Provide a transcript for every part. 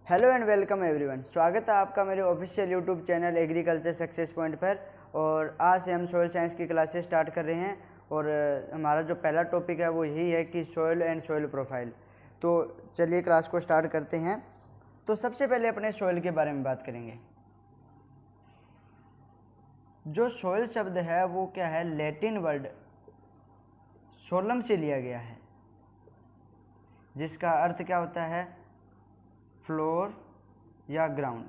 Hello and welcome everyone. स्वागत है आपका मेरे official YouTube channel agriculture success point पर। और आज से हम सॉइल साइंस की क्लासेस स्टार्ट कर रहे हैं और हमारा जो पहला टॉपिक है वो यही है कि सॉइल एंड सॉइल प्रोफाइल। तो चलिए क्लास को स्टार्ट करते हैं। तो सबसे पहले अपने सॉइल के बारे में बात करेंगे। जो सॉइल शब्द है वो क्या है, लैटिन वर्ड सोलम से लिया गया है, जिसका अर्थ क्या होता है, फ्लोर या ग्राउंड।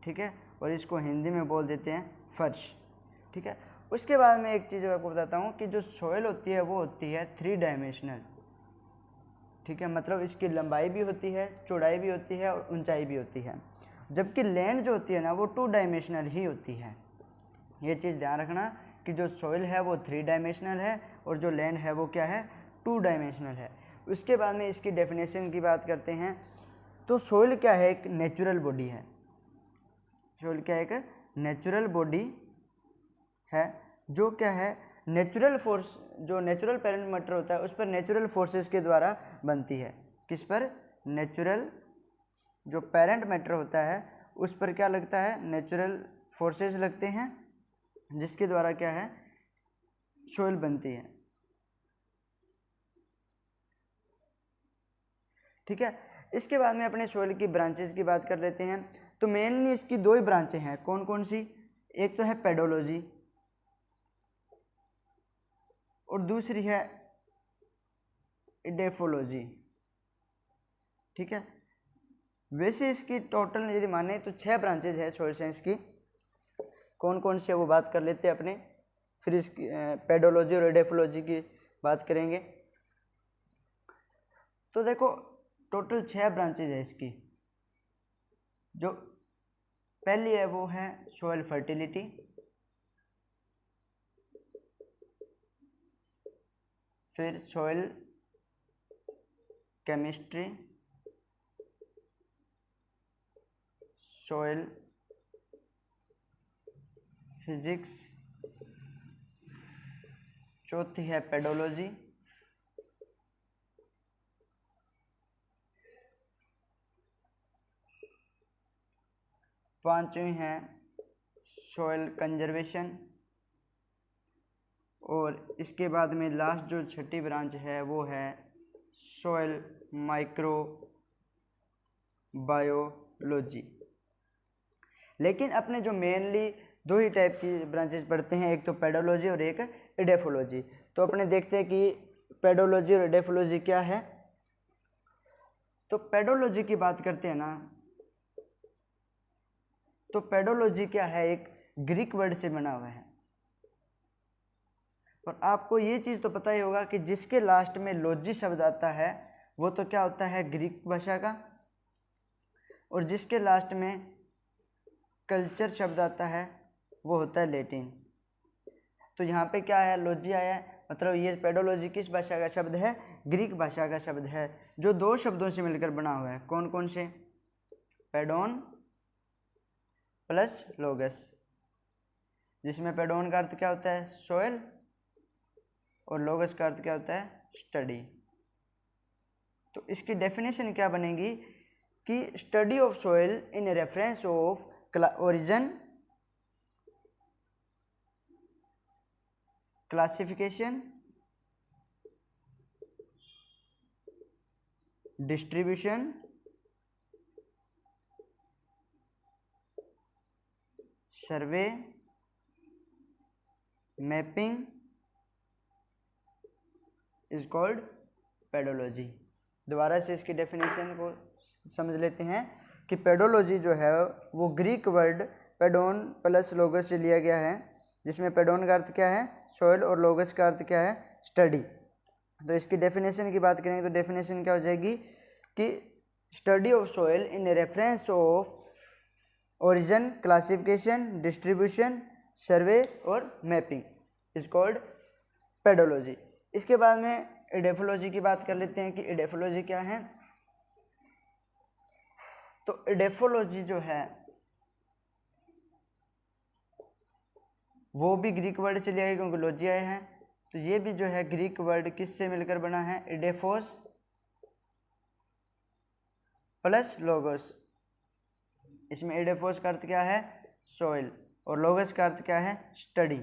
ठीक है, और इसको हिंदी में बोल देते हैं फर्श। ठीक है, उसके बाद में एक चीज़ आपको बताता हूँ कि जो सॉइल होती है वो होती है 3 डायमेंशनल। ठीक है, मतलब इसकी लंबाई भी होती है, चौड़ाई भी होती है और ऊंचाई भी होती है। जबकि लैंड जो होती है ना वो 2 डायमेंशनल ही होती है। ये चीज़ ध्यान रखना कि जो सॉइल है वो 3 डायमेंशनल है और जो लैंड है वो क्या है, 2 डायमेंशनल है। उसके बाद में इसकी डेफिनेशन की बात करते हैं। तो सॉइल क्या है, एक नेचुरल बॉडी है। सॉइल क्या है, एक नेचुरल बॉडी है जो क्या है, नेचुरल फोर्स, जो नेचुरल पेरेंट मैटर होता है उस पर नेचुरल फोर्सेस के द्वारा बनती है। किस पर, नेचुरल जो पेरेंट मैटर होता है उस पर क्या लगता है, नेचुरल फोर्सेस लगते हैं, जिसके द्वारा क्या है, सॉइल बनती है। ठीक है, इसके बाद में अपने सॉइल की ब्रांचेस की बात कर लेते हैं। तो मेनली इसकी 2 ही ब्रांचें हैं। कौन कौन सी, एक तो है पेडोलॉजी और दूसरी है एडेफोलॉजी। ठीक है, वैसे इसकी टोटल यदि माने तो 6 ब्रांचेज है सॉइल साइंस की। कौन कौन सी है वो बात कर लेते हैं अपने, फिर इसकी पेडोलॉजी और एडेफोलॉजी की बात करेंगे। तो देखो टोटल 6 ब्रांचेज है इसकी। जो पहली है वो है सॉइल फर्टिलिटी, फिर सॉइल केमिस्ट्री, सॉइल फिजिक्स, चौथी है पेडोलॉजी, पांचवी है सॉइल कंजर्वेशन और इसके बाद में लास्ट जो छठी ब्रांच है वो है सॉइल माइक्रो बायोलॉजी। लेकिन अपने जो मेनली 2 ही टाइप की ब्रांचेस पढ़ते हैं, एक तो पेडोलॉजी और एक एडेफोलॉजी। तो अपने देखते हैं कि पेडोलॉजी और एडेफोलॉजी क्या है। तो पेडोलॉजी की बात करते हैं ना, तो पेडोलॉजी क्या है, एक ग्रीक वर्ड से बना हुआ है। और आपको ये चीज़ तो पता ही होगा कि जिसके लास्ट में लॉजी शब्द आता है वो तो क्या होता है, ग्रीक भाषा का, और जिसके लास्ट में कल्चर शब्द आता है वो होता है लैटिन। तो यहाँ पे क्या है, लॉजी आया है, मतलब ये पेडोलॉजी किस भाषा का शब्द है, ग्रीक भाषा का शब्द है, जो 2 शब्दों से मिलकर बना हुआ है। कौन कौन से, पेडोन प्लस लोगस, जिसमें पेडोन का अर्थ क्या होता है, सॉइल, और लोगस का अर्थ क्या होता है, स्टडी। तो इसकी डेफिनेशन क्या बनेगी कि study of soil in reference of origin, classification, distribution, survey, mapping is called pedology. दोबारा से इसकी डेफिनेशन को समझ लेते हैं कि पेडोलॉजी जो है वो ग्रीक वर्ड पेडोन प्लस लोगस से लिया गया है, जिसमें पेडोन का अर्थ क्या है, सॉइल, और लोगस का अर्थ क्या है, स्टडी। तो इसकी डेफिनेशन की बात करेंगे तो डेफिनेशन क्या हो जाएगी कि study of soil in reference of origin, classification, distribution, survey और मैपिंग इज कॉल्ड पेडोलॉजी। इसके बाद में एडेफोलॉजी की बात कर लेते हैं कि एडेफोलॉजी क्या है। तो एडेफोलॉजी जो है वो भी ग्रीक वर्ड से लिया गया, क्योंकि लॉजी आए हैं। तो ये भी जो है ग्रीक वर्ड किससे मिलकर बना है, एडेफोस प्लस लोगोस। इसमें एडेफोस का अर्थ क्या है? सोइल, और लोगस का अर्थ क्या है? स्टडी।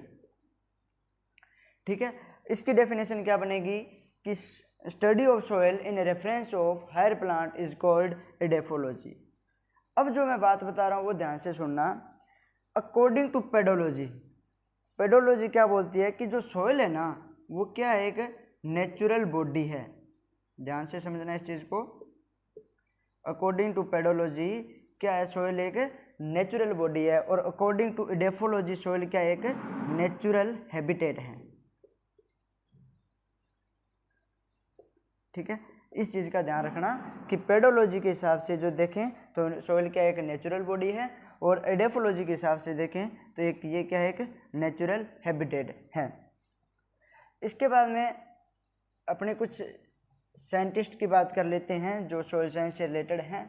ठीक है, इसकी डेफिनेशन क्या बनेगी कि study of soil in reference of higher plant is called edaphology. अब जो मैं बात बता रहा हूँ वो ध्यान से सुनना। अकॉर्डिंग टू पेडोलॉजी, पेडोलॉजी क्या बोलती है कि जो सोइल है ना वो क्या है? एक नेचुरल बॉडी है। ध्यान से समझना इस चीज़ को। अकॉर्डिंग टू पेडोलॉजी क्या है? सोइल एक नेचुरल बॉडी है, और अकॉर्डिंग टू एडेफोलॉजी सोइल क्या है? एक नेचुरल हैबिटेट है। ठीक है, इस चीज़ का ध्यान रखना कि पेडोलॉजी के हिसाब से जो देखें तो सोइल क्या एक नेचुरल बॉडी है, और एडेफोलॉजी के हिसाब से देखें तो एक ये क्या है? एक नेचुरल हैबिटेट है। इसके बाद में अपने कुछ साइंटिस्ट की बात कर लेते हैं जो सोइल साइंस से रिलेटेड हैं।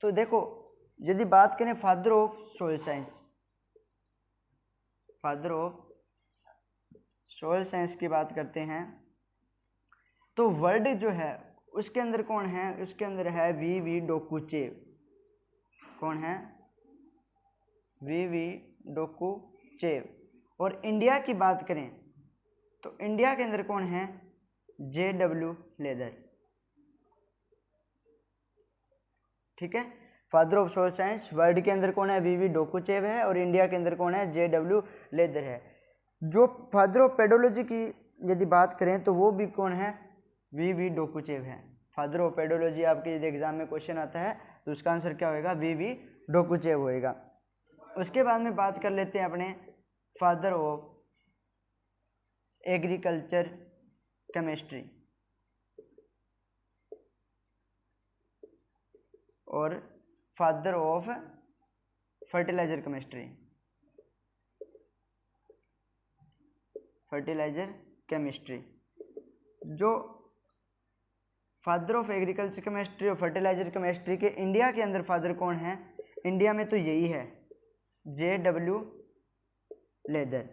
तो देखो, यदि बात करें father of soil science, father of soil science की बात करते हैं तो वर्ड जो है उसके अंदर कौन है? उसके अंदर है वी डोकुचेव। कौन है? वी डोकुचेव। और इंडिया की बात करें तो इंडिया के अंदर कौन है? JW leather. ठीक है, father of soil science world के अंदर कौन है? वी डोकुचेव है, और इंडिया के अंदर कौन है? JW लेदर है। जो फादर ऑफ पेडोलॉजी की यदि बात करें तो वो भी कौन है? वी डोकुचेव है। फादर ऑफ पेडोलॉजी आपके यदि एग्जाम में क्वेश्चन आता है तो उसका आंसर क्या होएगा? वी डोकुचेव होएगा। उसके बाद में बात कर लेते हैं अपने फादर ऑफ एग्रीकल्चर केमिस्ट्री और father of fertiliser chemistry. Fertiliser chemistry, जो फादर ऑफ एग्रीकल्चर केमिस्ट्री और फर्टिलाइजर केमिस्ट्री के इंडिया के अंदर फादर कौन है? इंडिया में तो यही है, JW लेदर।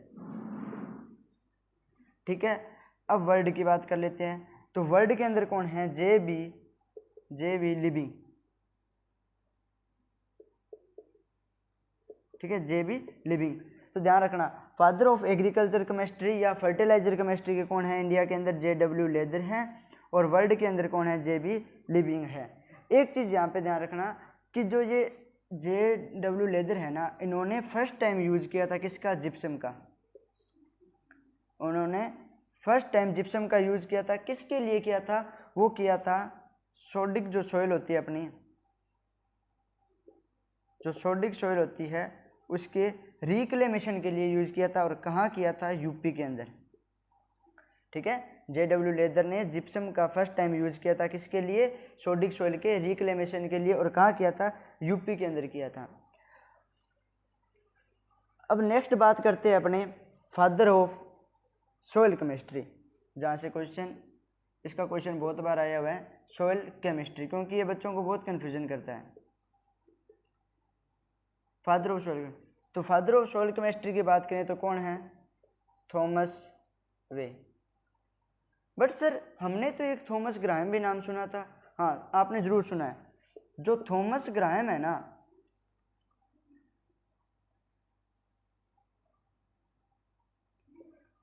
ठीक है, अब वर्ल्ड की बात कर लेते हैं तो वर्ल्ड के अंदर कौन है? JB living. ठीक है, JB लिविंग। तो ध्यान रखना, फादर ऑफ एग्रीकल्चर केमिस्ट्री या फर्टिलाइजर केमिस्ट्री के कौन है? इंडिया के अंदर JW लेदर है, और वर्ल्ड के अंदर कौन है? JB लिविंग है। एक चीज़ यहाँ पे ध्यान रखना कि जो ये JW लेदर है ना, इन्होंने फर्स्ट टाइम यूज किया था किसका? जिप्सम का। उन्होंने फर्स्ट टाइम जिप्सम का यूज किया था। किसके लिए किया था? वो किया था सोडिक जो सॉइल होती है अपनी, जो सोडिक सॉइल होती है उसके रिक्लेमेशन के लिए यूज किया था। और कहाँ किया था? यूपी के अंदर। ठीक है, JW लेदर ने जिप्सम का फर्स्ट टाइम यूज किया था किसके लिए? सोडिक सॉइल के रिक्लेमेशन के लिए। और कहाँ किया था? यूपी के अंदर किया था। अब नेक्स्ट बात करते हैं अपने फादर ऑफ सॉइल केमिस्ट्री, जहाँ से क्वेश्चन, इसका क्वेश्चन बहुत बार आया हुआ है, सॉइल केमिस्ट्री, क्योंकि ये बच्चों को बहुत कन्फ्यूजन करता है। फादर ऑफ सॉइल, तो फादर ऑफ सॉइल केमिस्ट्री की बात करें तो कौन है? Thomas way. बट सर हमने तो एक थॉमस ग्राहम भी नाम सुना था। हाँ, आपने जरूर सुना है। जो थॉमस ग्राहम है ना,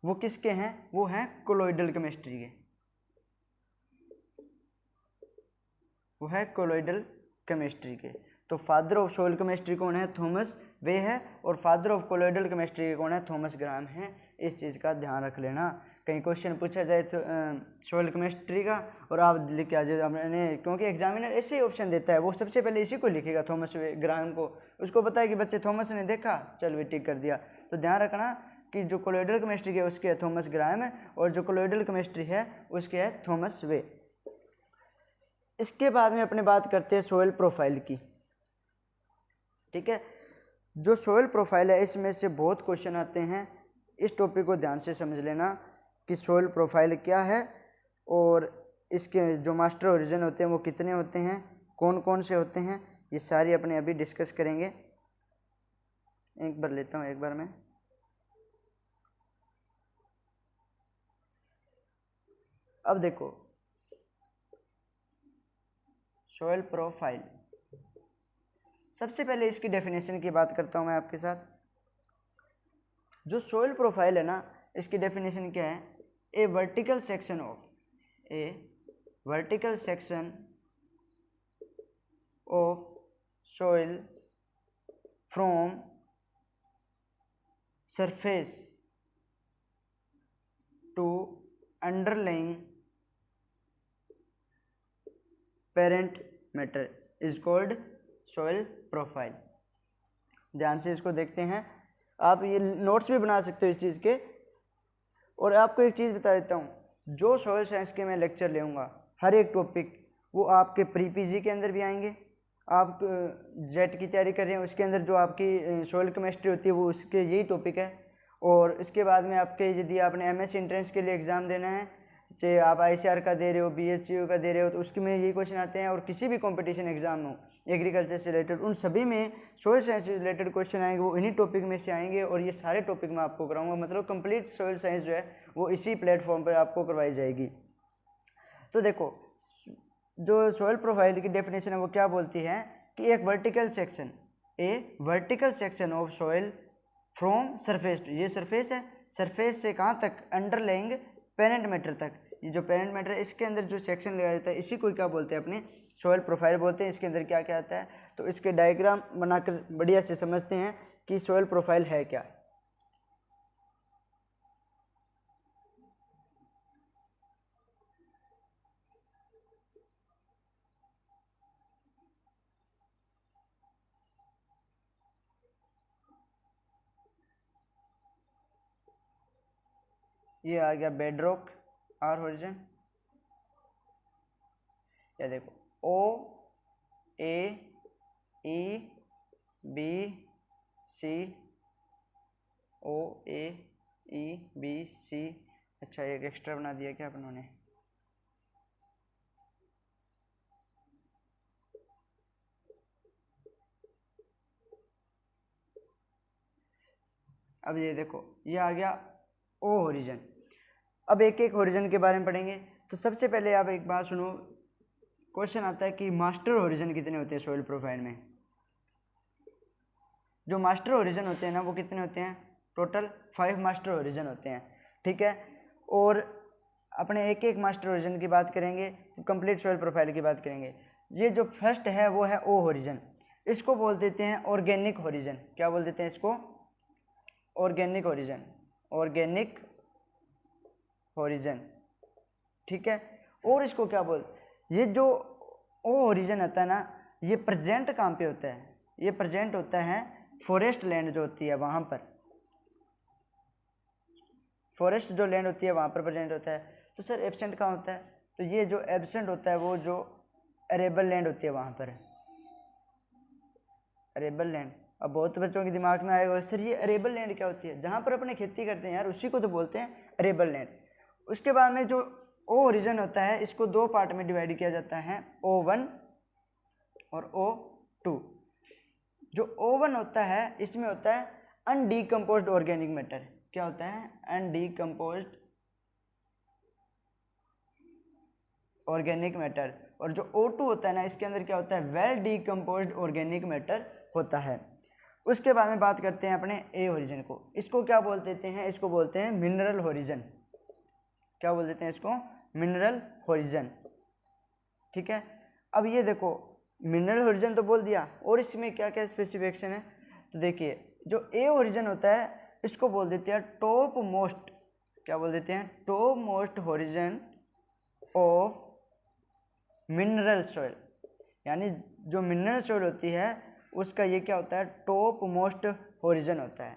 वो किसके हैं? वो हैं कोलोइडल केमिस्ट्री के। वो है कोलोइडल केमिस्ट्री के। तो फादर ऑफ सॉइल केमिस्ट्री कौन है? थॉमस वे है। और फादर ऑफ कोलोइडल केमिस्ट्री के कौन है? थॉमस ग्राहम है। इस चीज़ का ध्यान रख लेना। कहीं क्वेश्चन पूछा जाए तो सॉइल केमिस्ट्री का और आप लिख के आ जाए आपने, क्योंकि एग्जामिनर ऐसे ही ऑप्शन देता है, वो सबसे पहले इसी को लिखेगा, थॉमस ग्राहम को। उसको पता है कि बच्चे थॉमस ने देखा, चल वे टिक कर दिया। तो ध्यान रखना कि जो कोलोइडल केमिस्ट्री है उसके है थॉमस ग्राहम है, और जो कोलोइडल केमिस्ट्री है उसके है थॉमस वे। इसके बाद में अपने बात करते हैं सॉइल प्रोफाइल की। ठीक है, जो सॉइल प्रोफाइल है इसमें से बहुत क्वेश्चन आते हैं। इस टॉपिक को ध्यान से समझ लेना कि सॉइल प्रोफाइल क्या है, और इसके जो मास्टर ओरिजिन होते हैं वो कितने होते हैं, कौन कौन से होते हैं, ये सारी अपने अभी डिस्कस करेंगे। एक बार लेता हूँ, एक बार मैं। अब देखो, सॉइल प्रोफाइल। सबसे पहले इसकी डेफिनेशन की बात करता हूँ मैं आपके साथ। जो सॉइल प्रोफाइल है ना, इसकी डेफिनेशन क्या है? A vertical section of soil from surface to underlying parent matter is called soil profile. ध्यान से इसको देखते हैं, आप ये नोट्स भी बना सकते हो इस चीज़ के। और आपको एक चीज़ बता देता हूँ, जो सॉइल साइंस के मैं लेक्चर लेऊँगा, हर एक टॉपिक वो आपके प्री पीजी के अंदर भी आएंगे। आप जेट की तैयारी कर रहे हैं, उसके अंदर जो आपकी सॉइल केमिस्ट्री होती है वो उसके यही टॉपिक है। और इसके बाद में आपके यदि आपने एमएससी एंट्रेंस के लिए एग्ज़ाम देना है, चाहे आप आईसीआर का दे रहे हो, बीएचयू का दे रहे हो, तो उसके में यही क्वेश्चन आते हैं। और किसी भी कंपटीशन एग्जाम हो एग्रीकल्चर से रिलेटेड, उन सभी में सॉइल साइंस से रिलेटेड क्वेश्चन आएंगे, वो इन्हीं टॉपिक में से आएंगे। और ये सारे टॉपिक मैं आपको कराऊंगा, मतलब कंप्लीट सॉइल साइंस जो है वो इसी प्लेटफॉर्म पर आपको करवाई जाएगी। तो देखो, जो सॉइल प्रोफाइल की डेफिनेशन है वो क्या बोलती है कि एक vertical section of soil from surface, ये सरफेस है, सरफेस से कहाँ तक? अंडरलाइंग पेरेंट मैटर तक। ये जो पेरेंट मैटर है इसके अंदर जो सेक्शन लगाया जाता है, इसी को क्या बोलते हैं? अपने सॉइल प्रोफाइल बोलते हैं। इसके अंदर क्या क्या आता है, तो इसके डायग्राम बनाकर बढ़िया से समझते हैं कि सॉइल प्रोफाइल है क्या। ये आ गया बेडरॉक आर होरिजन। या देखो O A E B C, O A E B C। अच्छा, एक एक्स्ट्रा बना दिया क्या अपनों ने? अब ये देखो, ये आ गया O होरिजन। अब एक एक होरिजन के बारे में पढ़ेंगे। तो सबसे पहले आप एक बात सुनो, क्वेश्चन आता है कि मास्टर होरिजन कितने होते हैं सॉइल प्रोफाइल में? जो मास्टर होरिजन होते हैं ना, वो कितने होते हैं? टोटल 5 मास्टर होरिजन होते हैं, ठीक है। और अपने एक एक मास्टर होरिजन की बात करेंगे तो कंप्लीट सॉइल प्रोफाइल की बात करेंगे। ये जो फर्स्ट है वो है O होरिजन। इसको बोल देते हैं ऑर्गेनिक होरिजन। क्या बोल देते हैं इसको? ऑर्गेनिक होरिजन, ठीक है। और इसको क्या बोल, ये जो O होरिजन होता है ना, ये प्रेजेंट कहाँ पे होता है? ये प्रेजेंट होता है फॉरेस्ट लैंड जो होती है वहाँ पर, फॉरेस्ट जो लैंड होती है वहाँ पर प्रेजेंट होता है। तो सर एब्सेंट कहाँ होता है? तो ये जो एब्सेंट होता है वो जो अरेबल लैंड होती है वहाँ पर है, अरेबल लैंड। अब बहुत बच्चों के दिमाग में आएगा सर ये अरेबल लैंड क्या होती है? जहाँ पर अपने खेती करते हैं यार, उसी को तो बोलते हैं अरेबल लैंड। उसके बाद में जो O होरिजन होता है, इसको 2 पार्ट में डिवाइड किया जाता है, O1 और O2। जो O1 होता है, इसमें होता है अनडीकम्पोज्ड ऑर्गेनिक मैटर। क्या होता है? अनडीकम्पोज्ड ऑर्गेनिक मैटर। और जो O2 होता है ना, इसके अंदर क्या होता है? वेल डीकम्पोज्ड ऑर्गेनिक मैटर होता है। उसके बाद में बात करते हैं अपने A होरिजन को। इसको क्या बोल देते हैं? इसको बोलते हैं मिनरल होरिजन। क्या बोल देते हैं इसको? मिनरल होरिजन, ठीक है। अब ये देखो, मिनरल होरिजन तो बोल दिया, और इसमें क्या क्या स्पेसिफिकेशन है तो देखिए, जो A होरिजन होता है इसको बोल देते हैं टॉप मोस्ट, क्या बोल देते हैं? Top most horizon of mineral soil. यानी जो मिनरल सॉइल होती है उसका ये क्या होता है? टॉप मोस्ट होरिजन होता है।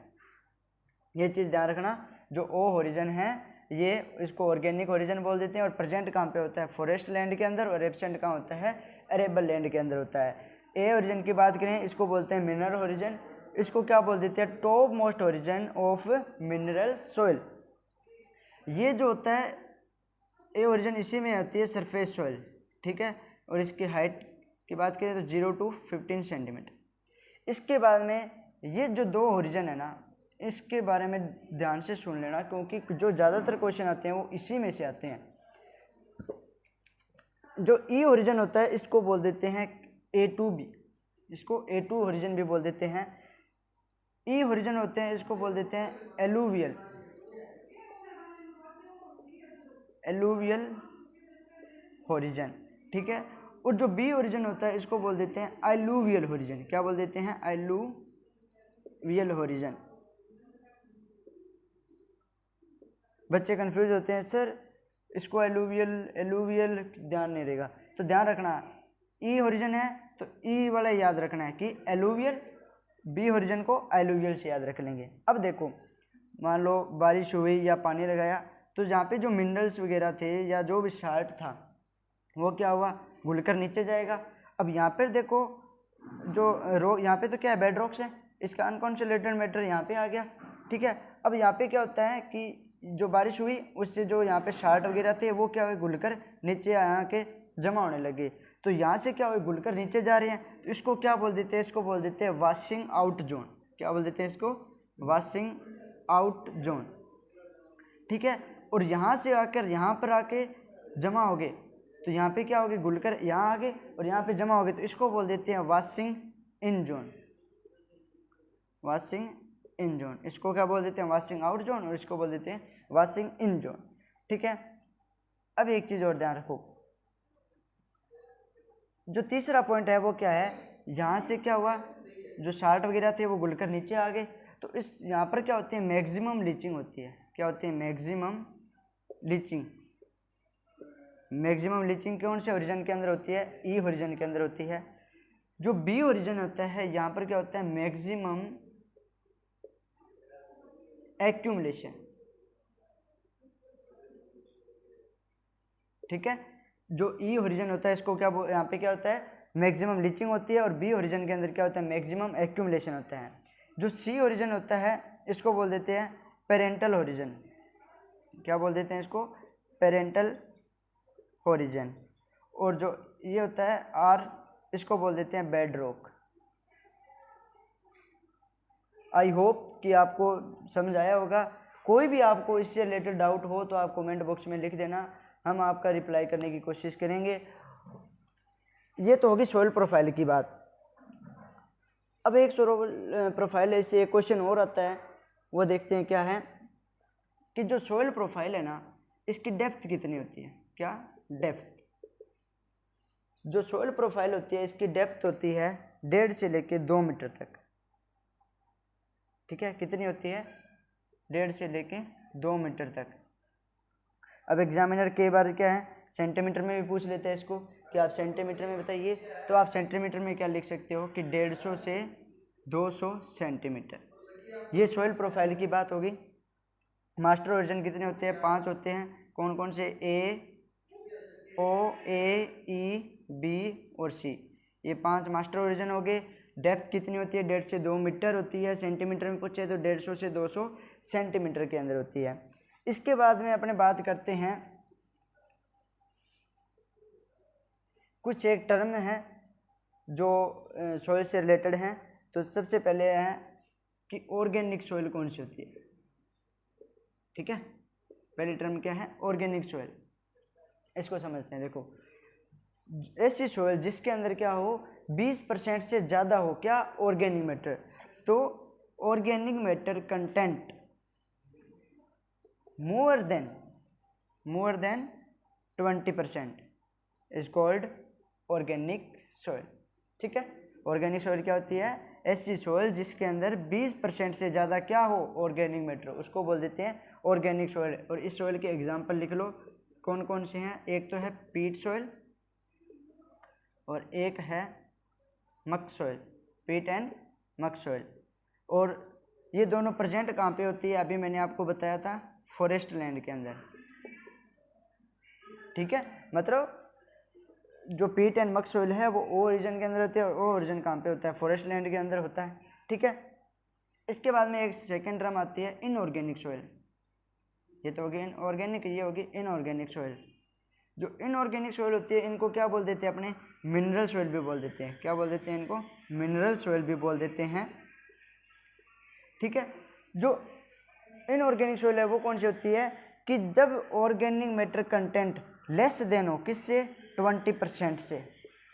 ये चीज़ ध्यान रखना, जो O होरिजन है ये इसको ऑर्गेनिक होरिजन बोल देते हैं। और प्रेजेंट कहाँ पे होता है? फॉरेस्ट लैंड के अंदर। और एब्सेंट कहाँ होता है? अरेबल लैंड के अंदर होता है। A होरिजन की बात करें, इसको बोलते हैं मिनरल होरिजन। इसको क्या बोल देते हैं? Top most horizon of mineral soil. ये जो होता है A होरिजन, इसी में होती है सरफेस सॉइल, ठीक है। और इसकी हाइट की बात करें तो 0 to 15 सेंटीमीटर। इसके बाद में ये जो 2 होरिजन है ना, इसके बारे में ध्यान से सुन लेना, क्योंकि जो ज़्यादातर क्वेश्चन आते हैं वो इसी में से आते हैं। जो ई ओरिजिन होता है इसको बोल देते हैं A2B, इसको A2 ओरिजिन भी बोल देते हैं। ई ओरिजिन होते हैं इसको बोल देते हैं एलुवियल ओरिजिन, ठीक है। और जो बी ओरिजिन होता है इसको बोल देते हैं आइलुवियल ओरिजिन। क्या बोल देते हैं? आइलुवियल ओरिजिन। बच्चे कंफ्यूज होते हैं, सर इसको एलुवियल ध्यान नहीं रहेगा, तो ध्यान रखना ई ओरिजिन है तो ई वाला याद रखना है कि एलुवियल, बी ओरिजिन को आइलुवियल से याद रख लेंगे। अब देखो, मान लो बारिश हुई या पानी लगाया तो जहाँ पे जो मिनरल्स वगैरह थे या जो भी साल्ट था वो क्या हुआ? घुलकर नीचे जाएगा। अब यहाँ पर देखो जो यहाँ पे तो क्या है? बेड रॉक्स है, इसका अनकॉन्सोलेटेड मैटर यहाँ पे आ गया, ठीक है। अब यहाँ पे क्या होता है कि जो बारिश हुई उससे जो यहाँ पे साल्ट वगैरह थे वो क्या हुए? घुलकर नीचे आके जमा होने लगे। तो यहाँ से क्या हुए? घुलकर नीचे जा रहे हैं, तो इसको क्या बोल देते हैं? इसको बोल देते हैं वॉशिंग आउट जोन। क्या बोल देते हैं इसको? वॉशिंग आउट जोन, ठीक है। और यहाँ से आकर यहाँ पर आके जमा हो गए, तो यहाँ पे क्या हो गए? घुलकर यहाँ आ गए और यहाँ पे जमा हो गए, तो इसको बोल देते हैं वॉशिंग इन जोन। वॉशिंग इन जोन, इसको क्या बोल देते हैं? वॉशिंग आउट जोन, और इसको बोल देते हैं वॉशिंग इन जोन, ठीक है। अब एक चीज़ और ध्यान रखो, जो तीसरा पॉइंट है वो क्या है? यहाँ से क्या हुआ? जो साल्ट वगैरह थे वो घुलकर नीचे आ गए, तो इस यहाँ पर क्या होती है? मैक्सिमम लीचिंग होती है। क्या होती है? Maximum leaching. मैक्सिमम लीचिंग कौन से ओरिजिन के अंदर होती है? ई ओरिजिन के अंदर होती है। जो बी ओरिजिन होता है यहाँ पर क्या होता है? मैक्सिमम एक्यूमुलेशन, ठीक है। जो ई ओरिजिन होता है इसको क्या यहाँ पे क्या होता है? मैक्सिमम लीचिंग होती है, और बी ओरिजिन के अंदर क्या होता है? मैक्सिमम एक्यूमुलेशन होता है। जो सी ओरिजिन होता है इसको बोल देते हैं पेरेंटल ओरिजिन। क्या बोल देते हैं इसको? Parental origin. और जो ये होता है आर, इसको बोल देते हैं बेड रॉक। आई होप कि आपको समझ आया होगा। कोई भी आपको इससे रिलेटेड डाउट हो तो आप कमेंट बॉक्स में लिख देना, हम आपका रिप्लाई करने की कोशिश करेंगे। ये तो होगी सोइल प्रोफाइल की बात। अब एक सोइल प्रोफाइल ऐसे एक क्वेश्चन और आता है, वो देखते हैं क्या है कि जो सोइल प्रोफाइल है ना, इसकी डेप्थ कितनी होती है? क्या डेप्थ? जो सोइल प्रोफाइल होती है इसकी डेप्थ होती है 1.5 से लेके 2 मीटर तक, ठीक है। कितनी होती है? 1.5 से लेके 2 मीटर तक। अब एग्जामिनर कई बार क्या है सेंटीमीटर में भी पूछ लेते हैं इसको कि आप सेंटीमीटर में बताइए, तो आप सेंटीमीटर में क्या लिख सकते हो कि 150 से 200 सेंटीमीटर। ये सोइल प्रोफाइल की बात होगी। मास्टर ओरिजिन कितने होते हैं? 5 होते हैं। कौन कौन से? A, O, A, E, B और C, ये 5 मास्टर ओरिजिन हो गए। डेप्थ कितनी होती है? 1.5 से 2 मीटर होती है। सेंटीमीटर में पूछे तो 150 से 200 सेंटीमीटर के अंदर होती है। इसके बाद में अपने बात करते हैं, कुछ एक टर्म है जो सॉइल से रिलेटेड हैं। तो सबसे पहले है कि ऑर्गेनिक सॉइल कौन सी होती है, ठीक है। पहली टर्म क्या है? Organic soil. इसको समझते हैं। देखो, ऐसी सॉइल जिसके अंदर क्या हो 20% से ज़्यादा हो क्या? Organic matter. तो organic matter content more than 20% is called organic soil, ठीक है। ऑर्गेनिक सॉइल क्या होती है? ऐसी सॉइल जिसके अंदर 20% से ज़्यादा क्या हो? ऑर्गेनिक मैटर, उसको बोल देते हैं ऑर्गेनिक सॉइल। और इस सॉइल के एग्जाम्पल लिख लो, कौन कौन से हैं? एक तो है पीट सॉइल और एक है मक सॉइल, पीट एंड मक सॉइल। और ये दोनों प्रेजेंट कहाँ पे होती है? अभी मैंने आपको बताया था फॉरेस्ट लैंड के अंदर, ठीक है। मतलब जो पीट एंड मक सॉइल है वो ओ रीजन के अंदर होती है, और ओ रीजन कहाँ पे होता है? फॉरेस्ट लैंड के अंदर होता है, ठीक है। इसके बाद में एक सेकेंड टर्म आती है इनऑर्गेनिक सॉइल। ये तो होगी इनऑर्गेनिक, ये होगी इनऑर्गेनिक सॉइल। जो इनऑर्गेनिक सॉइल होती है इनको क्या बोल देते हैं? अपने मिनरल सॉइल भी बोल देते हैं। क्या बोल देते हैं इनको? मिनरल सॉइल भी बोल देते हैं, ठीक है। जो इनऑर्गेनिक सॉइल है वो कौन सी होती है कि जब organic matter content less than हो, किससे? 20% से,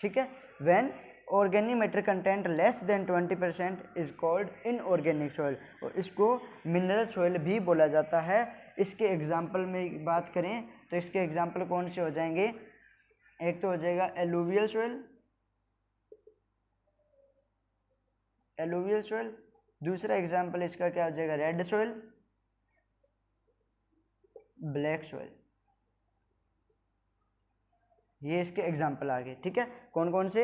ठीक है। When organic matter content less than 20% is called inorganic soil, और इसको मिनरल सॉइल भी बोला जाता है। इसके एग्जाम्पल में बात करें तो इसके एग्जाम्पल कौन से हो जाएंगे, एक तो हो जाएगा एलुवियल सॉइल, एलुवियल सॉइल। दूसरा एग्जाम्पल इसका क्या हो जाएगा, रेड सॉइल, ब्लैक सॉइल। ये इसके एग्जाम्पल आ गए, ठीक है। कौन कौन से,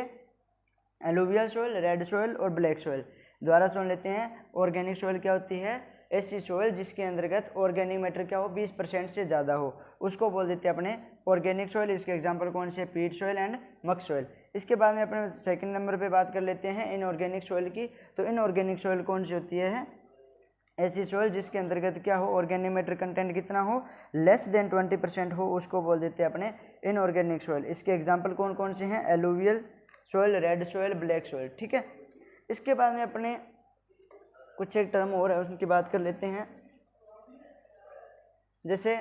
एलुवियल सॉइल, रेड सॉइल और ब्लैक सॉइल। दोबारा सुन लेते हैं। ऑर्गेनिक सॉइल क्या होती है, ऐसी सॉइल जिसके अंतर्गत ऑर्गेनिक मैटर क्या हो 20% से ज़्यादा हो, उसको बोल देते हैं अपने ऑर्गेनिक सॉइल। इसके एग्जांपल कौन से, पीट सॉइल एंड मक सॉइल। इसके बाद में अपने सेकंड नंबर पे बात कर लेते हैं इनऑर्गेनिक सॉइल की। तो इनऑर्गेनिक सॉइल कौन सी होती है, ऐसी सॉइल जिसके अंतर्गत क्या हो, ऑर्गेनिक मैटर कंटेंट कितना हो, लेस देन 20% हो, उसको बोल देते हैं अपने इनऑर्गेनिक सॉइल। इसके एग्जाम्पल कौन कौन से हैं, alluvial soil, red soil, black soil, ठीक है। इसके बाद में अपने कुछ एक टर्म और है उनकी बात कर लेते हैं। जैसे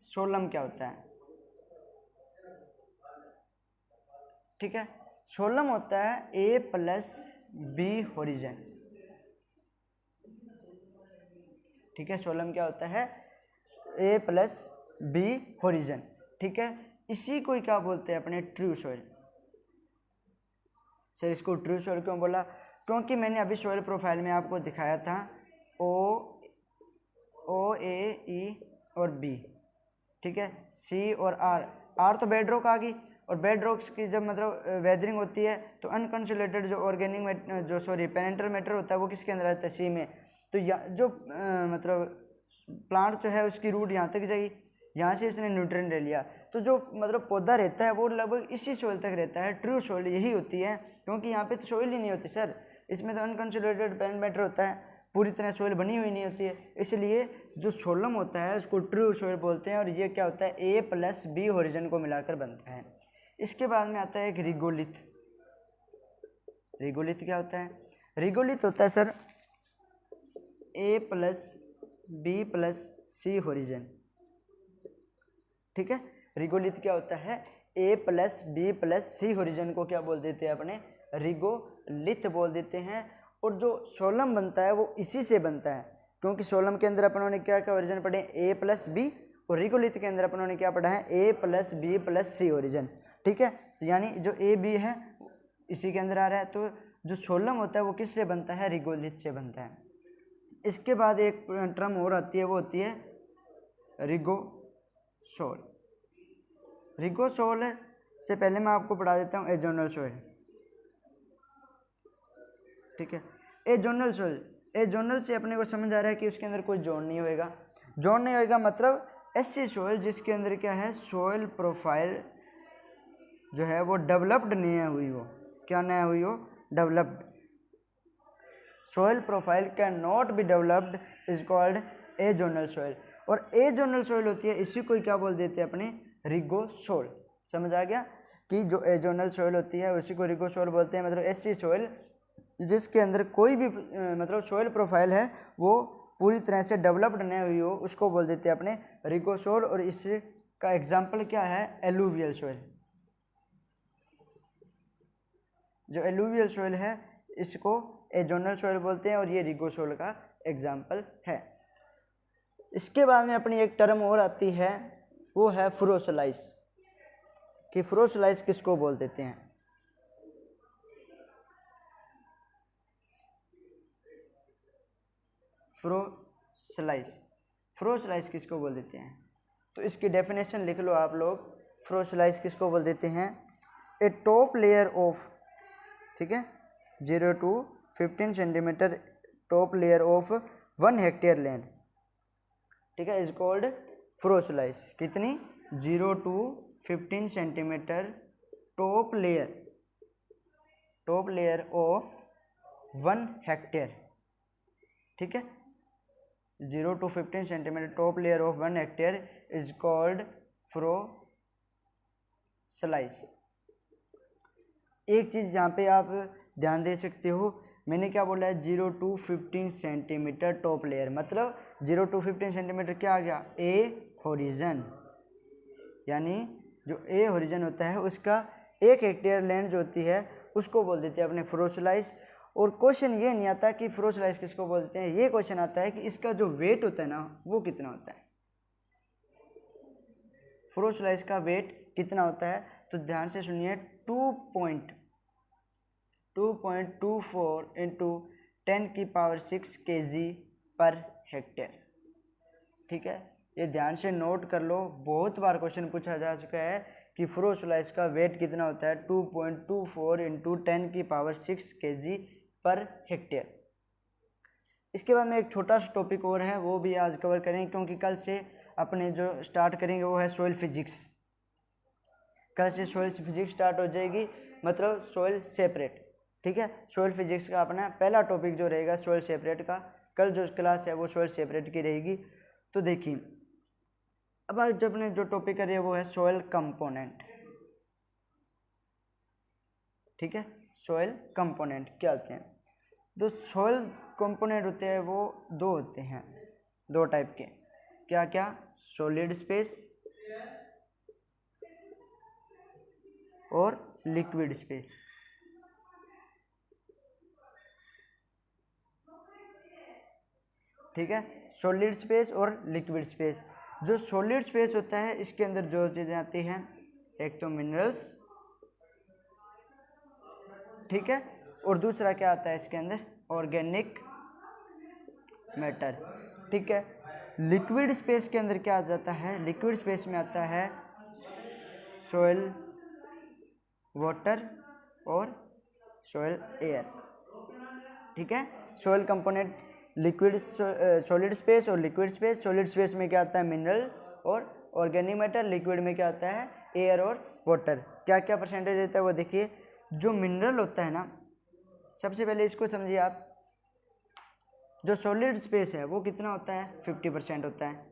सोलम क्या होता है, ठीक है। सोलम होता है A+B होरिजन, ठीक है। सोलम क्या होता है, A+B होरिजन, ठीक है। इसी को क्या बोलते हैं अपने ट्रू सॉइल। सर इसको ट्रू सॉइल क्यों बोला, क्योंकि मैंने अभी सॉइल प्रोफाइल में आपको दिखाया था O, A, E और B, ठीक है। C और R तो बेड रॉक आ गई, और बेड रॉक्स की जब मतलब वेदरिंग होती है तो अनकंसोलेटेड जो ऑर्गेनिक जो पेरेंटल मैटर होता है वो किसके अंदर आता है, C में। तो जो मतलब प्लांट जो है उसकी रूट यहाँ तक जाएगी, यहाँ से इसने न्यूट्रिएंट ले लिया, तो जो मतलब पौधा रहता है वो लगभग इसी सॉइल तक रहता है। ट्रू सॉइल यही होती है, क्योंकि यहाँ पे तो सॉइल ही नहीं होती सर, इसमें तो अनकंसोलेटेड पेरेंट मैटर होता है, पूरी तरह सॉइल बनी हुई नहीं होती है। इसलिए जो सोलम होता है उसको ट्रू सॉइल बोलते हैं, और ये क्या होता है, A+B होरिजन को मिलाकर बनता है। इसके बाद में आता है एक रिगोलिथ। रिगोलिथ क्या होता है, रिगोलिथ होता है सर A+B+C होरिजन, ठीक है। रिगोलिथ क्या होता है, A+B+C होरिजन को क्या बोल देते हैं अपने, रिगोलिथ बोल देते हैं। और जो सोलम बनता है वो इसी से बनता है, क्योंकि सोलम के अंदर अपनों ने क्या क्या ओरिजिन पढ़े, A+B, और रिगोलिथ के अंदर अपनों ने क्या पढ़ा है, A+B+C ओरिजिन, ठीक है। तो यानी जो A B है इसी के अंदर आ रहा है। तो जो सोलम होता है वो किससे बनता है, रिगोलिथ से बनता है। इसके बाद एक टर्म और आती है, वो होती है रिगोसोल। रिगोसोल से पहले मैं आपको पढ़ा देता हूँ एजोनल सॉइल, ठीक है। एजोनल सॉइल, एजोनल से अपने को समझ आ रहा है कि उसके अंदर कोई जोड़ नहीं होएगा। जोड़ नहीं होएगा मतलब ऐसी सॉइल जिसके अंदर क्या है, सॉइल प्रोफाइल जो है वो डेवलप्ड नहीं हुई हो, क्या नहीं हुई हो, developed. Soil profile can not be developed is called azonal soil. और एजोनल सॉइल होती है, इसी को क्या बोल देते हैं अपने, रिगोसोल। समझ आ गया कि जो एजोनल सॉइल होती है उसी को रिगोसोल बोलते हैं। मतलब ऐसी सॉइल जिसके अंदर कोई भी मतलब सॉइल प्रोफाइल है वो पूरी तरह से डेवलप्ड नहीं हुई हो, उसको बोल देते हैं अपने रिगोसोल। और इसका एग्जाम्पल क्या है, एलुवियल सॉइल। जो एलुवियल सॉइल है इसको एजोनल सॉइल बोलते हैं, और ये रिगोसोल का एग्जाम्पल है। इसके बाद में अपनी एक टर्म और आती है, वो है फ्रोसलाइस। कि फ्रोसलाइस किसको बोल देते हैं, फ्रोसलाइस, फ्रोसलाइस किसको बोल देते हैं। तो इसकी डेफिनेशन लिख लो आप लोग। फ्रोसलाइस किसको बोल देते हैं, ए टॉप लेयर ऑफ, ठीक है, 0 to 15 centimetre top layer of 1 hectare land, ठीक है, इज कॉल्ड फ्रोसलाइस। कितनी, 0 to 15 centimetre top layer of 1 hectare, ठीक है, 0 to 15 centimetre top layer of 1 hectare is called furrow slice. एक चीज़ यहाँ पे आप ध्यान दे सकते हो, मैंने क्या बोला है, 0 to 15 सेंटीमीटर टॉप लेयर, मतलब 0 to 15 सेंटीमीटर क्या आ गया, ए होरिजन, यानी जो ए ओरिजिन होता है उसका 1 हेक्टेयर लैंड जो होती है उसको बोल देते हैं अपने फ्रोसलाइस। और क्वेश्चन ये नहीं आता कि फ्रोसलाइस किसको बोलते हैं, ये क्वेश्चन आता है कि इसका जो वेट होता है ना वो कितना होता है, फ्रोसलाइस का वेट कितना होता है। तो ध्यान से सुनिए, 2.24 इंटू 10⁶ kg पर हेक्टेयर। ठीक है, ये ध्यान से नोट कर लो, बहुत बार क्वेश्चन पूछा जा चुका है कि फ्रोसलाइस का वेट कितना होता है, 2.24 इंटू 10⁶ kg पर हेक्टेयर। इसके बाद में एक छोटा सा टॉपिक और है, वो भी आज कवर करेंगे क्योंकि कल से अपने जो स्टार्ट करेंगे वो है सॉइल फिजिक्स। कल से सॉइल फिजिक्स स्टार्ट हो जाएगी, मतलब सॉइल सेपरेट। ठीक है, सॉइल फिजिक्स का अपना पहला टॉपिक जो रहेगा सॉइल सेपरेट का, कल जो क्लास है वो सॉइल सेपरेट की रहेगी। तो देखिए, अब आज जब अपने जो टॉपिक कर रही है वो है सॉइल कंपोनेंट। ठीक है, सॉइल कंपोनेंट क्या होते हैं? तो सॉइल कंपोनेंट होते हैं वो दो होते हैं, दो टाइप के। क्या क्या? सॉलिड स्पेस और लिक्विड स्पेस। ठीक है, सॉलिड स्पेस और लिक्विड स्पेस। जो सॉलिड स्पेस होता है इसके अंदर जो चीज़ें आती हैं, एक तो मिनरल्स, ठीक है, और दूसरा क्या आता है इसके अंदर, ऑर्गेनिक मैटर। ठीक है, लिक्विड स्पेस के अंदर क्या आ जाता है, लिक्विड स्पेस में आता है सॉइल वाटर और सॉइल एयर। ठीक है, soil component liquid solid space और लिक्विड स्पेस। सॉलिड स्पेस में क्या आता है, मिनरल और ऑर्गेनिक मैटर। लिक्विड में क्या आता है, एयर और वाटर। क्या क्या परसेंटेज रहता है वो देखिए। जो मिनरल होता है ना, सबसे पहले इसको समझिए आप, जो सॉलिड स्पेस है वो कितना होता है, 50% होता है,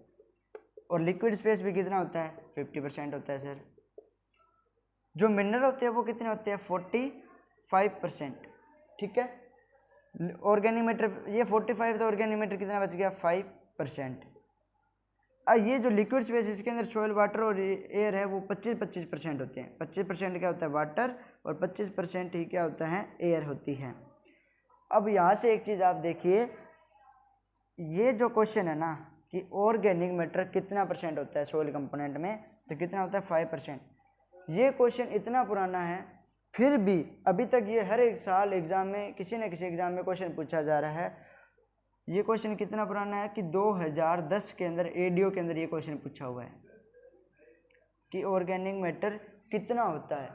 और लिक्विड स्पेस भी कितना होता है, 50% होता है सर। जो मिनरल होते हैं वो कितने होते हैं, 45%। ठीक है, ऑर्गेनिक मैटर ये 45, तो ऑर्गेनिक मैटर कितना बच गया, 5%। ये जो लिक्विड स्पेस इसके अंदर सॉइल वाटर और एयर है वो 25% होते हैं। 25% क्या होता है, वाटर, और 25% ही क्या होता है, एयर होती है। अब यहाँ से एक चीज़ आप देखिए, ये जो क्वेश्चन है ना कि ऑर्गेनिक मैटर कितना परसेंट होता है सॉइल कंपोनेंट में, तो कितना होता है, 5%। ये क्वेश्चन इतना पुराना है, फिर भी अभी तक ये हर एक साल एग्जाम में किसी न किसी एग्जाम में क्वेश्चन पूछा जा रहा है। ये क्वेश्चन कितना पुराना है कि 2010 के अंदर एडीओ के अंदर ये क्वेश्चन पूछा हुआ है कि ऑर्गेनिक मैटर कितना होता है।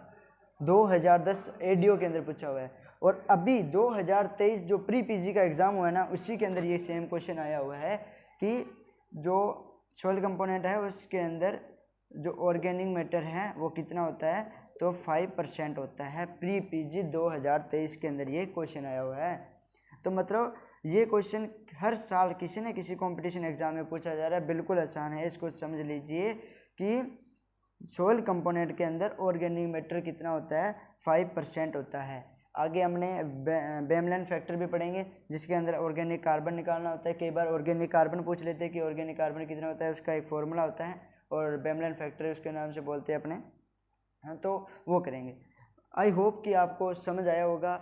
2010 एडीओ के अंदर पूछा हुआ है, और अभी 2023 जो प्री पीजी का एग्ज़ाम हुआ है ना, उसी के अंदर ये सेम क्वेश्चन आया हुआ है कि जो सॉइल कंपोनेंट है उसके अंदर जो ऑर्गेनिक मैटर है वो कितना होता है, तो 5% होता है। प्री पीजी 2023 के अंदर ये क्वेश्चन आया हुआ है। तो मतलब ये क्वेश्चन हर साल किसी न किसी कंपटीशन एग्जाम में पूछा जा रहा है, बिल्कुल आसान है, इसको समझ लीजिए कि सॉइल कंपोनेंट के अंदर ऑर्गेनिक मैटर कितना होता है, 5% होता है। आगे हमने बेमलन फैक्टर भी पढ़ेंगे जिसके अंदर ऑर्गेनिक कार्बन निकालना होता है। कई बार ऑर्गेनिक कार्बन पूछ लेते हैं कि ऑर्गेनिक कार्बन कितना होता है, उसका एक फॉर्मूला होता है, और बेमलन फैक्टर उसके नाम से बोलते हैं अपने। हाँ, तो वो करेंगे। आई होप कि आपको समझ आया होगा।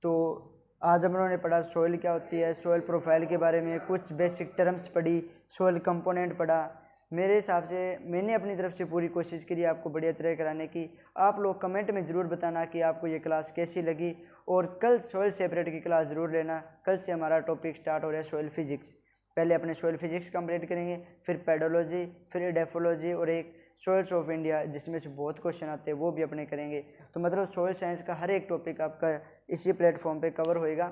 तो आज हम लोगों ने पढ़ा सॉइल क्या होती है, सॉइल प्रोफाइल के बारे में कुछ बेसिक टर्म्स पढ़ी, सॉइल कंपोनेंट पढ़ा। मेरे हिसाब से मैंने अपनी तरफ से पूरी कोशिश करी आपको बढ़िया तरह कराने की। आप लोग कमेंट में ज़रूर बताना कि आपको ये क्लास कैसी लगी, और कल सॉइल सेपरेट की क्लास ज़रूर लेना। कल से हमारा टॉपिक स्टार्ट हो रहा है सॉइल फिजिक्स। पहले अपने सॉइल फिजिक्स कंप्लीट करेंगे, फिर पेडोलॉजी, फिर एडेफोलॉजी, और एक सॉइल्स ऑफ इंडिया जिसमें से बहुत क्वेश्चन आते हैं वो भी अपने करेंगे। तो मतलब सॉइल साइंस का हर एक टॉपिक आपका इसी प्लेटफॉर्म पे कवर होएगा।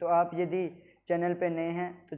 तो आप यदि चैनल पे नए हैं तो